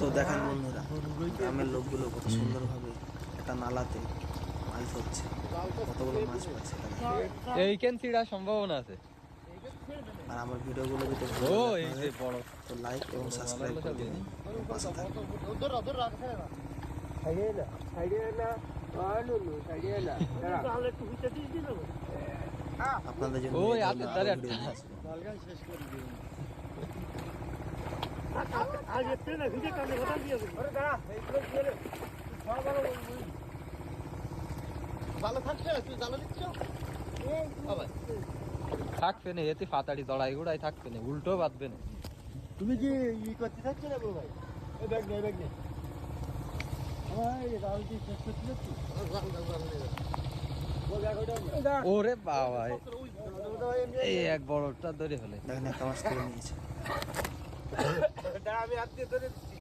তো দেখেন বন্ধুরা, গ্রামের লোকগুলো কত সুন্দরভাবে একটা নালাতে মাছ ধরছে, কতগুলো মাছ পাচ্ছে এখানে। এই কেন ছিড়ার সম্ভাবনা আছে। আর আমার ভিডিওগুলো যদি ও এই যে বড় তো লাইক এবং সাবস্ক্রাইব করে দিন, পাশে থাকবেন। আপনাদের জন্য ওই এই হাতের ধরনের ধারে আরো ভিডিও নিয়ে আসবো। থাকবে না এতে ফাতাড়ি দড়াই গুড়াই থাকবে না, উল্টো বাঁধবে না। তুমি কি ই করতে থাকছো না বড় ভাই? এই ব্যাগ নে, ব্যাগ নে। এই রাহুল কি শেষ করতে যাচ্ছি? ওরে বাবা, এই এক বড়টা ধরে হলে দেখেন একটা মাছ তুলে নিয়েছে। আমি হাত দিয়ে ধরে